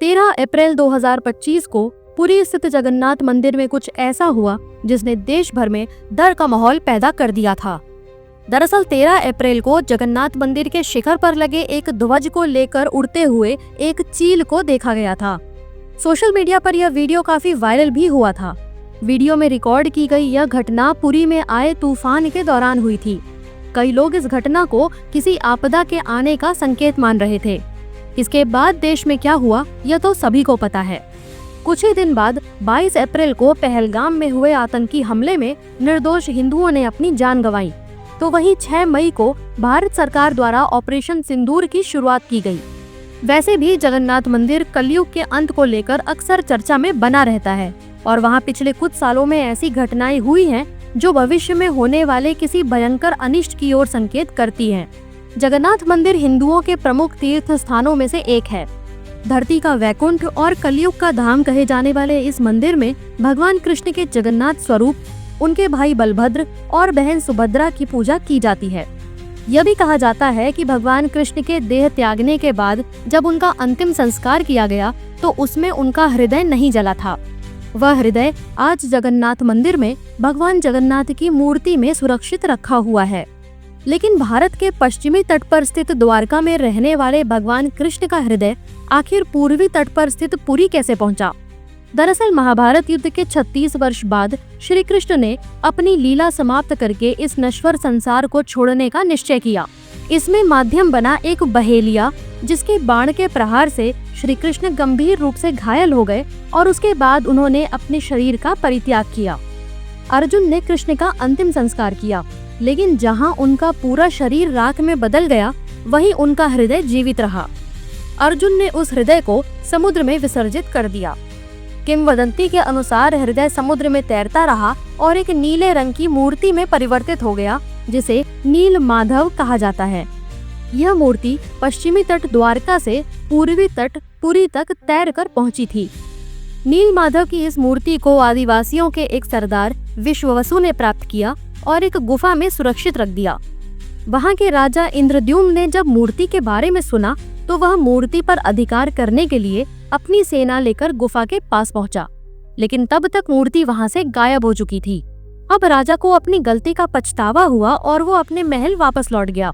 13 अप्रैल 2025 को पुरी स्थित जगन्नाथ मंदिर में कुछ ऐसा हुआ जिसने देश भर में डर का माहौल पैदा कर दिया था। दरअसल 13 अप्रैल को जगन्नाथ मंदिर के शिखर पर लगे एक ध्वज को लेकर उड़ते हुए एक चील को देखा गया था। सोशल मीडिया पर यह वीडियो काफी वायरल भी हुआ था। वीडियो में रिकॉर्ड की गई यह घटना पुरी में आए तूफान के दौरान हुई थी। कई लोग इस घटना को किसी आपदा के आने का संकेत मान रहे थे। इसके बाद देश में क्या हुआ यह तो सभी को पता है। कुछ ही दिन बाद 22 अप्रैल को पहलगाम में हुए आतंकी हमले में निर्दोष हिंदुओं ने अपनी जान गंवाई। तो वहीं 6 मई को भारत सरकार द्वारा ऑपरेशन सिंदूर की शुरुआत की गई। वैसे भी जगन्नाथ मंदिर कलयुग के अंत को लेकर अक्सर चर्चा में बना रहता है और वहां पिछले कुछ सालों में ऐसी घटनाएं हुई हैं जो भविष्य में होने वाले किसी भयंकर अनिष्ट की ओर संकेत करती हैं। जगन्नाथ मंदिर हिंदुओं के प्रमुख तीर्थ स्थानों में से एक है। धरती का वैकुंठ और कलयुग का धाम कहे जाने वाले इस मंदिर में भगवान कृष्ण के जगन्नाथ स्वरूप, उनके भाई बलभद्र और बहन सुभद्रा की पूजा की जाती है। यह भी कहा जाता है कि भगवान कृष्ण के देह त्यागने के बाद जब उनका अंतिम संस्कार किया गया तो उसमें उनका हृदय नहीं जला था। वह हृदय आज जगन्नाथ मंदिर में भगवान जगन्नाथ की मूर्ति में सुरक्षित रखा हुआ है। लेकिन भारत के पश्चिमी तट पर स्थित द्वारका में रहने वाले भगवान कृष्ण का हृदय आखिर पूर्वी तट पर स्थित पुरी कैसे पहुंचा? दरअसल महाभारत युद्ध के 36 वर्ष बाद श्री कृष्ण ने अपनी लीला समाप्त करके इस नश्वर संसार को छोड़ने का निश्चय किया। इसमें माध्यम बना एक बहेलिया, जिसके बाण के प्रहार से श्री कृष्ण गंभीर रूप से घायल हो गए और उसके बाद उन्होंने अपने शरीर का परित्याग किया। अर्जुन ने कृष्ण का अंतिम संस्कार किया, लेकिन जहां उनका पूरा शरीर राख में बदल गया वहीं उनका हृदय जीवित रहा। अर्जुन ने उस हृदय को समुद्र में विसर्जित कर दिया। किंवदंती के अनुसार हृदय समुद्र में तैरता रहा और एक नीले रंग की मूर्ति में परिवर्तित हो गया, जिसे नील माधव कहा जाता है। यह मूर्ति पश्चिमी तट द्वारका से पूर्वी तट पुरी तक तैरकर पहुंची थी। नील माधव की इस मूर्ति को आदिवासियों के एक सरदार विश्ववसु ने प्राप्त किया और एक गुफा में सुरक्षित रख दिया। वहां के राजा इंद्रद्युम्न ने जब मूर्ति के बारे में सुना तो वह मूर्ति पर अधिकार करने के लिए अपनी सेना लेकर गुफा के पास पहुंचा, लेकिन तब तक मूर्ति वहां से गायब हो चुकी थी। अब राजा को अपनी गलती का पछतावा हुआ और वो अपने महल वापस लौट गया।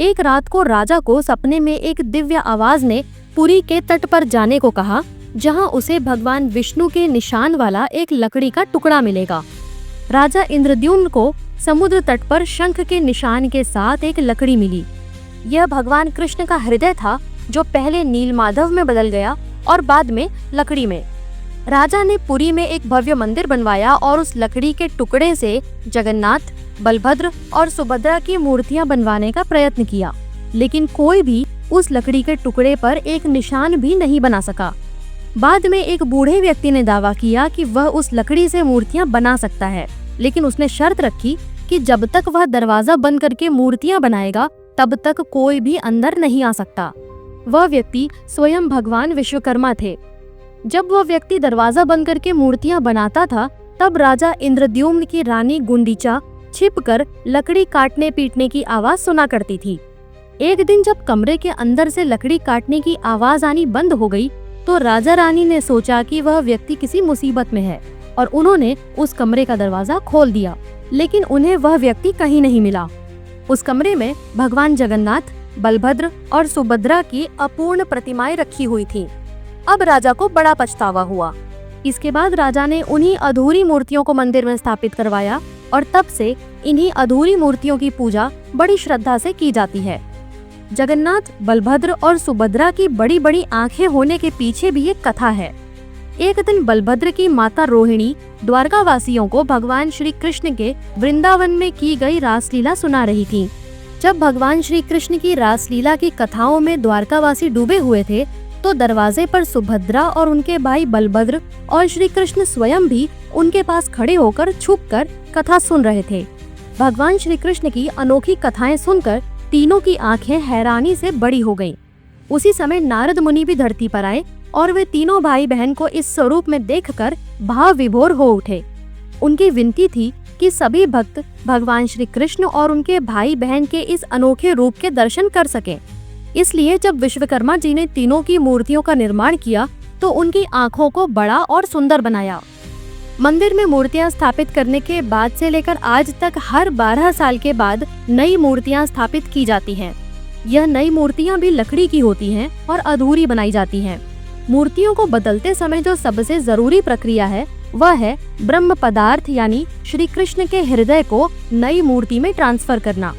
एक रात को राजा को सपने में एक दिव्य आवाज ने पुरी के तट पर जाने को कहा, जहां उसे भगवान विष्णु के निशान वाला एक लकड़ी का टुकड़ा मिलेगा। राजा इंद्रद्युम्न को समुद्र तट पर शंख के निशान के साथ एक लकड़ी मिली। यह भगवान कृष्ण का हृदय था, जो पहले नीलमाधव में बदल गया और बाद में लकड़ी में। राजा ने पुरी में एक भव्य मंदिर बनवाया और उस लकड़ी के टुकड़े से जगन्नाथ, बलभद्र और सुभद्रा की मूर्तियां बनवाने का प्रयत्न किया, लेकिन कोई भी उस लकड़ी के टुकड़े पर एक निशान भी नहीं बना सका। बाद में एक बूढ़े व्यक्ति ने दावा किया कि वह उस लकड़ी से मूर्तियां बना सकता है, लेकिन उसने शर्त रखी कि जब तक वह दरवाजा बंद करके मूर्तियां बनाएगा तब तक कोई भी अंदर नहीं आ सकता। वह व्यक्ति स्वयं भगवान विश्वकर्मा थे। जब वह व्यक्ति दरवाजा बंद करके मूर्तियां बनाता था, तब राजा इंद्रद्युम्न की रानी गुंडीचा छिपकर लकड़ी काटने पीटने की आवाज सुना करती थी। एक दिन जब कमरे के अंदर से लकड़ी काटने की आवाज आनी बंद हो गई, तो राजा रानी ने सोचा कि वह व्यक्ति किसी मुसीबत में है और उन्होंने उस कमरे का दरवाजा खोल दिया, लेकिन उन्हें वह व्यक्ति कहीं नहीं मिला। उस कमरे में भगवान जगन्नाथ, बलभद्र और सुभद्रा की अपूर्ण प्रतिमाएं रखी हुई थीं। अब राजा को बड़ा पछतावा हुआ। इसके बाद राजा ने उन्हीं अधूरी मूर्तियों को मंदिर में स्थापित करवाया और तब से इन्हीं अधूरी मूर्तियों की पूजा बड़ी श्रद्धा से की जाती है। जगन्नाथ, बलभद्र और सुभद्रा की बड़ी बड़ी आंखें होने के पीछे भी एक कथा है। एक दिन बलभद्र की माता रोहिणी द्वारका वासियों को भगवान श्री कृष्ण के वृंदावन में की गई रासलीला सुना रही थी। जब भगवान श्री कृष्ण की रासलीला की कथाओं में द्वारकावासी डूबे हुए थे, तो दरवाजे पर सुभद्रा और उनके भाई बलभद्र और श्री कृष्ण स्वयं भी उनके पास खड़े होकर छुपकर कथा सुन रहे थे। भगवान श्री कृष्ण की अनोखी कथाएं सुनकर तीनों की आंखें हैरानी से बड़ी हो गईं। उसी समय नारद मुनि भी धरती पर आए और वे तीनों भाई बहन को इस स्वरूप में देखकर भाव विभोर हो उठे। उनकी विनती थी कि सभी भक्त भगवान श्री कृष्ण और उनके भाई बहन के इस अनोखे रूप के दर्शन कर सकें। इसलिए जब विश्वकर्मा जी ने तीनों की मूर्तियों का निर्माण किया तो उनकी आँखों को बड़ा और सुंदर बनाया। मंदिर में मूर्तियां स्थापित करने के बाद से लेकर आज तक हर 12 साल के बाद नई मूर्तियां स्थापित की जाती हैं। यह नई मूर्तियां भी लकड़ी की होती हैं और अधूरी बनाई जाती हैं। मूर्तियों को बदलते समय जो सबसे जरूरी प्रक्रिया है वह है ब्रह्म पदार्थ यानी श्री कृष्ण के हृदय को नई मूर्ति में ट्रांसफर करना।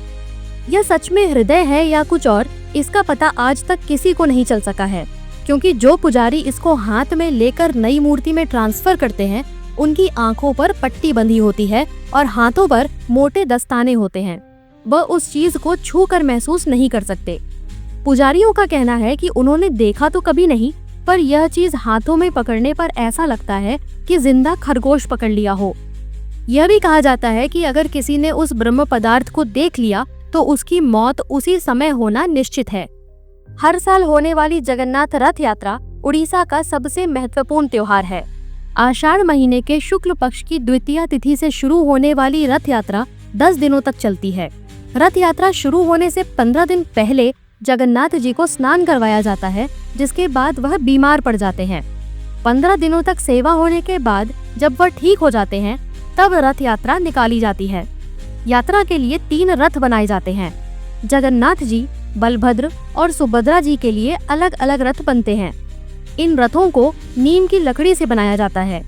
यह सच में हृदय है या कुछ और, इसका पता आज तक किसी को नहीं चल सका है, क्योंकि जो पुजारी इसको हाथ में लेकर नई मूर्ति में ट्रांसफर करते हैं उनकी आंखों पर पट्टी बंधी होती है और हाथों पर मोटे दस्ताने होते हैं। वह उस चीज को छू कर महसूस नहीं कर सकते। पुजारियों का कहना है कि उन्होंने देखा तो कभी नहीं, पर यह चीज हाथों में पकड़ने पर ऐसा लगता है कि जिंदा खरगोश पकड़ लिया हो। यह भी कहा जाता है कि अगर किसी ने उस ब्रह्म पदार्थ को देख लिया तो उसकी मौत उसी समय होना निश्चित है। हर साल होने वाली जगन्नाथ रथ यात्रा उड़ीसा का सबसे महत्वपूर्ण त्योहार है। आषाढ़ महीने के शुक्ल पक्ष की द्वितीया तिथि से शुरू होने वाली रथ यात्रा 10 दिनों तक चलती है। रथ यात्रा शुरू होने से 15 दिन पहले जगन्नाथ जी को स्नान करवाया जाता है, जिसके बाद वह बीमार पड़ जाते हैं। 15 दिनों तक सेवा होने के बाद जब वह ठीक हो जाते हैं तब रथ यात्रा निकाली जाती है। यात्रा के लिए 3 रथ बनाए जाते हैं। जगन्नाथ जी, बलभद्र और सुभद्रा जी के लिए अलग अलग रथ बनते हैं। इन रथों को नीम की लकड़ी से बनाया जाता है।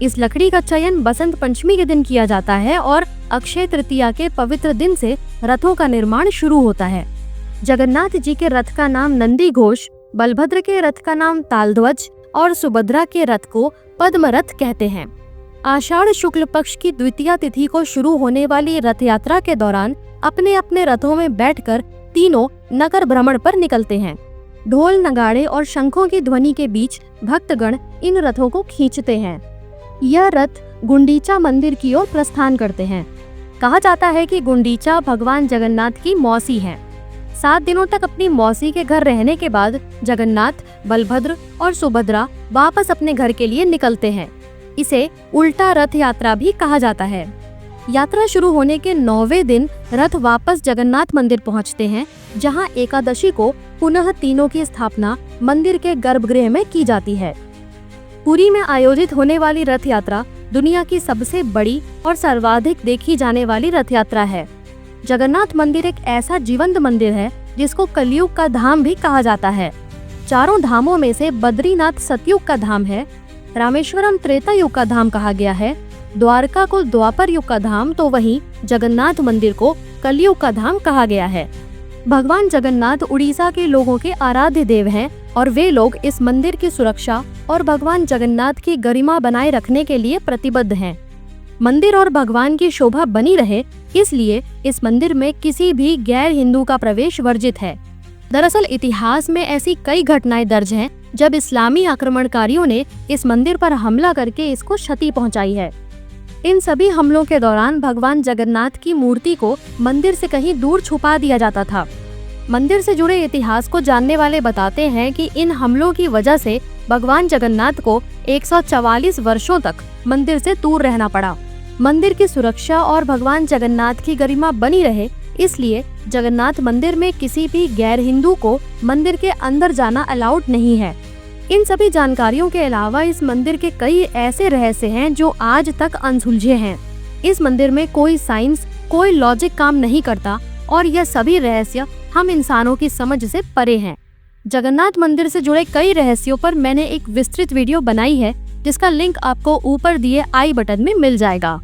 इस लकड़ी का चयन बसंत पंचमी के दिन किया जाता है और अक्षय तृतीया के पवित्र दिन से रथों का निर्माण शुरू होता है। जगन्नाथ जी के रथ का नाम नंदी घोष, बलभद्र के रथ का नाम तालध्वज और सुभद्रा के रथ को पद्म रथ कहते हैं। आषाढ़ शुक्ल पक्ष की द्वितीया तिथि को शुरू होने वाली रथ यात्रा के दौरान अपने अपने रथों में बैठकर तीनों नगर भ्रमण पर निकलते हैं। ढोल, नगाड़े और शंखों की ध्वनि के बीच भक्तगण इन रथों को खींचते हैं। यह रथ गुंडीचा मंदिर की ओर प्रस्थान करते हैं। कहा जाता है कि गुंडीचा भगवान जगन्नाथ की मौसी है। 7 दिनों तक अपनी मौसी के घर रहने के बाद जगन्नाथ, बलभद्र और सुभद्रा वापस अपने घर के लिए निकलते हैं। इसे उल्टा रथ यात्रा भी कहा जाता है। यात्रा शुरू होने के 9वें दिन रथ वापस जगन्नाथ मंदिर पहुंचते हैं, जहां एकादशी को पुनः तीनों की स्थापना मंदिर के गर्भगृह में की जाती है। पुरी में आयोजित होने वाली रथ यात्रा दुनिया की सबसे बड़ी और सर्वाधिक देखी जाने वाली रथ यात्रा है। जगन्नाथ मंदिर एक ऐसा जीवंत मंदिर है जिसको कलयुग का धाम भी कहा जाता है। चारों धामों में से बद्रीनाथ सतयुग का धाम है, रामेश्वरम त्रेता युग का धाम कहा गया है, द्वारका को द्वापर युग का धाम, तो वहीं जगन्नाथ मंदिर को कलयुग का धाम कहा गया है। भगवान जगन्नाथ उड़ीसा के लोगों के आराध्य देव हैं और वे लोग इस मंदिर की सुरक्षा और भगवान जगन्नाथ की गरिमा बनाए रखने के लिए प्रतिबद्ध हैं। मंदिर और भगवान की शोभा बनी रहे, इसलिए इस मंदिर में किसी भी गैर हिंदू का प्रवेश वर्जित है। दरअसल इतिहास में ऐसी कई घटनाएं दर्ज हैं जब इस्लामी आक्रमणकारियों ने इस मंदिर पर हमला करके इसको क्षति पहुंचाई है। इन सभी हमलों के दौरान भगवान जगन्नाथ की मूर्ति को मंदिर से कहीं दूर छुपा दिया जाता था। मंदिर से जुड़े इतिहास को जानने वाले बताते हैं कि इन हमलों की वजह से भगवान जगन्नाथ को 144 वर्षों तक मंदिर से दूर रहना पड़ा। मंदिर की सुरक्षा और भगवान जगन्नाथ की गरिमा बनी रहे, इसलिए जगन्नाथ मंदिर में किसी भी गैर हिंदू को मंदिर के अंदर जाना अलाउड नहीं है। इन सभी जानकारियों के अलावा इस मंदिर के कई ऐसे रहस्य हैं जो आज तक अनसुलझे हैं। इस मंदिर में कोई साइंस, कोई लॉजिक काम नहीं करता और यह सभी रहस्य हम इंसानों की समझ से परे हैं। जगन्नाथ मंदिर से जुड़े कई रहस्यों पर मैंने एक विस्तृत वीडियो बनाई है, जिसका लिंक आपको ऊपर दिए आई बटन में मिल जाएगा।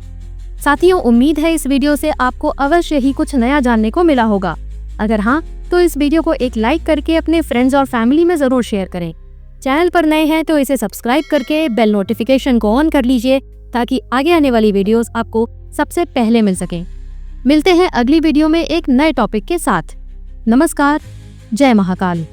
साथियों, उम्मीद है इस वीडियो से आपको अवश्य ही कुछ नया जानने को मिला होगा। अगर हाँ, तो इस वीडियो को एक लाइक करके अपने फ्रेंड्स और फैमिली में जरूर शेयर करें। चैनल पर नए हैं तो इसे सब्सक्राइब करके बेल नोटिफिकेशन को ऑन कर लीजिए, ताकि आगे आने वाली वीडियोस आपको सबसे पहले मिल सकें। मिलते हैं अगली वीडियो में एक नए टॉपिक के साथ। नमस्कार, जय महाकाल।